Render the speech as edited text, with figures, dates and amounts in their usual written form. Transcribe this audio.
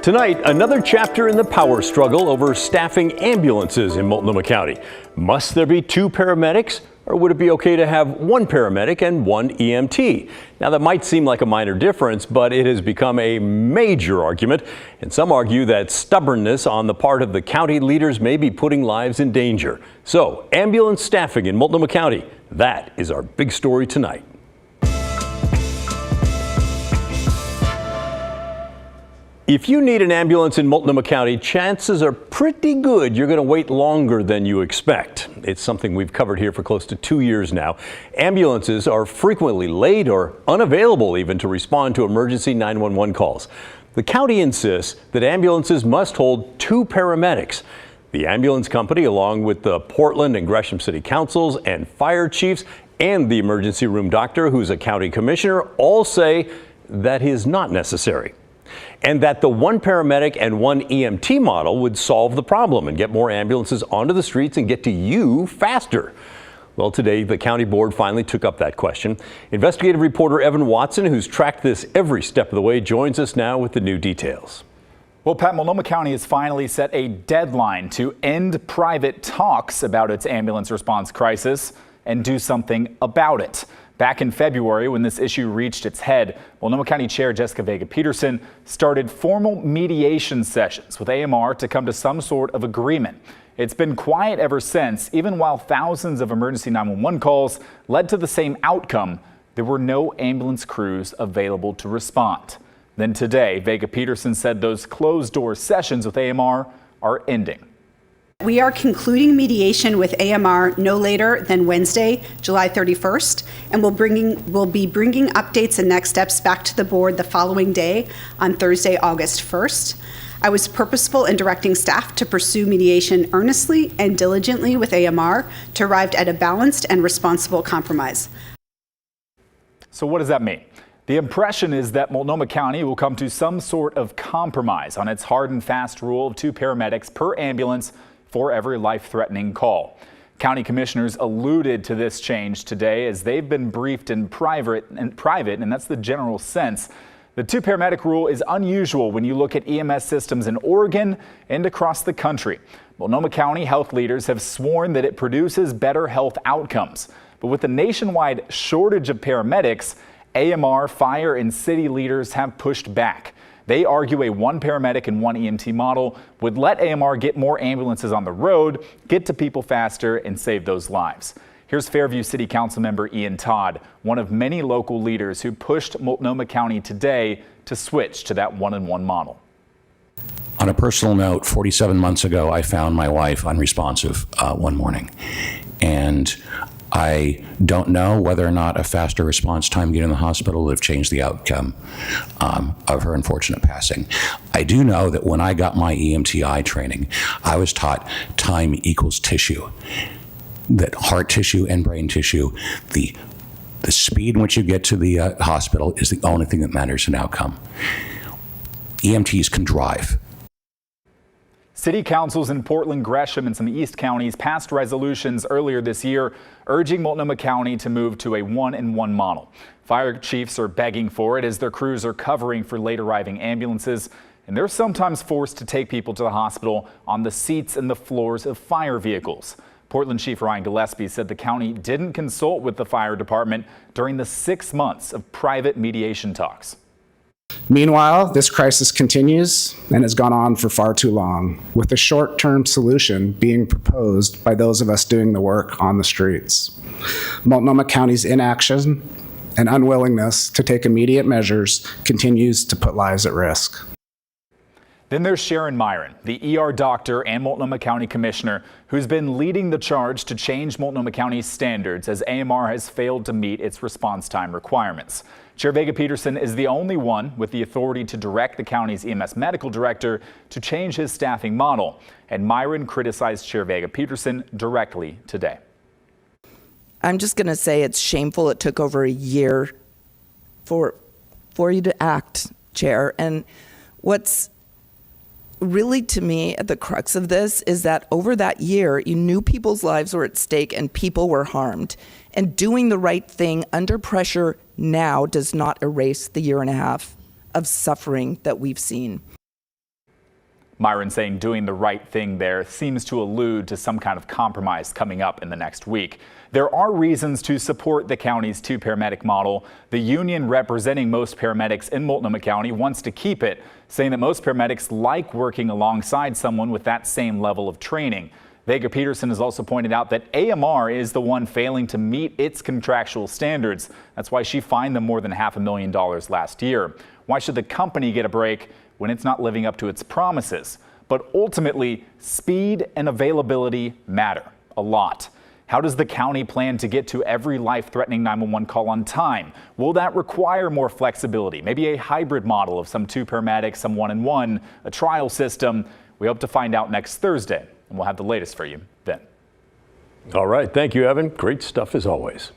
Tonight, another chapter in the power struggle over staffing ambulances in Multnomah County. Must there be two paramedics, or would it be okay to have one paramedic and one EMT? Now, that might seem like a minor difference, but it has become a major argument, and some argue that stubbornness on the part of the county leaders may be putting lives in danger. So, ambulance staffing in Multnomah County, that is our big story tonight. If you need an ambulance in Multnomah County, chances are pretty good you're going to wait longer than you expect. It's something we've covered here for close to 2 years now. Ambulances are frequently late or unavailable even to respond to emergency 911 calls. The county insists that ambulances must hold two paramedics. The ambulance company, along with the Portland and Gresham City Councils and fire chiefs and the emergency room doctor, who's a county commissioner, all say that is not necessary, and that the one paramedic and one EMT model would solve the problem and get more ambulances onto the streets and get to you faster. Well, today the county board finally took up that question. Investigative reporter Evan Watson, who's tracked this every step of the way, joins us now with the new details. Well, Pat, Multnomah County has finally set a deadline to end private talks about its ambulance response crisis and do something about it. Back in February, when this issue reached its head, Multnomah County Chair Jessica Vega-Peterson started formal mediation sessions with AMR to come to some sort of agreement. It's been quiet ever since, even while thousands of emergency 911 calls led to the same outcome. There were no ambulance crews available to respond. Then today, Vega-Peterson said those closed-door sessions with AMR are ending. We are concluding mediation with AMR no later than Wednesday, July 31st, and we'll be bringing updates and next steps back to the board the following day on Thursday, August 1st. I was purposeful in directing staff to pursue mediation earnestly and diligently with AMR to arrive at a balanced and responsible compromise. So what does that mean? The impression is that Multnomah County will come to some sort of compromise on its hard and fast rule of two paramedics per ambulance for every life-threatening call. County commissioners alluded to this change today as they've been briefed in private, and that's the general sense. The two paramedic rule is unusual when you look at EMS systems in Oregon and across the country. Multnomah County health leaders have sworn that it produces better health outcomes. But with the nationwide shortage of paramedics, AMR, fire, and city leaders have pushed back. They argue a one paramedic and one EMT model would let AMR get more ambulances on the road, get to people faster, and save those lives. Here's Fairview City Council member Ian Todd, one of many local leaders who pushed Multnomah County today to switch to that one-on-one model. On a personal note, 47 months ago, I found my wife unresponsive one morning. And I don't know whether or not a faster response time getting in the hospital would have changed the outcome of her unfortunate passing. I do know that when I got my EMTI training, I was taught time equals tissue, that heart tissue and brain tissue, the speed in which you get to the hospital is the only thing that matters in outcome. EMTs can drive. City councils in Portland, Gresham, and some East counties passed resolutions earlier this year urging Multnomah County to move to a one-in-one model. Fire chiefs are begging for it as their crews are covering for late arriving ambulances, and they're sometimes forced to take people to the hospital on the seats and the floors of fire vehicles. Portland Chief Ryan Gillespie said the county didn't consult with the fire department during the 6 months of private mediation talks. Meanwhile, this crisis continues and has gone on for far too long, with a short-term solution being proposed by those of us doing the work on the streets. Multnomah County's inaction and unwillingness to take immediate measures continues to put lives at risk. Then there's Sharon Myron, the ER doctor and Multnomah County Commissioner, who's been leading the charge to change Multnomah County's standards as AMR has failed to meet its response time requirements. Chair Vega-Peterson is the only one with the authority to direct the county's EMS medical director to change his staffing model. And Myron criticized Chair Vega-Peterson directly today. I'm just going to say it's shameful it took over a year for you to act, Chair. And what's really, to me, at the crux of this is that over that year, you knew people's lives were at stake and people were harmed. And doing the right thing under pressure now does not erase the year and a half of suffering that we've seen. Myron saying doing the right thing there seems to allude to some kind of compromise coming up in the next week. There are reasons to support the county's two-paramedic model. The union representing most paramedics in Multnomah County wants to keep it, saying that most paramedics like working alongside someone with that same level of training. Vega Peterson has also pointed out that AMR is the one failing to meet its contractual standards. That's why she fined them more than $500,000 last year. Why should the company get a break when it's not living up to its promises? But ultimately, speed and availability matter a lot. How does the county plan to get to every life-threatening 911 call on time? Will that require more flexibility? Maybe a hybrid model of some two paramedics, some one-on-one, a trial system? We hope to find out next Thursday, and we'll have the latest for you then. All right. Thank you, Evan. Great stuff as always.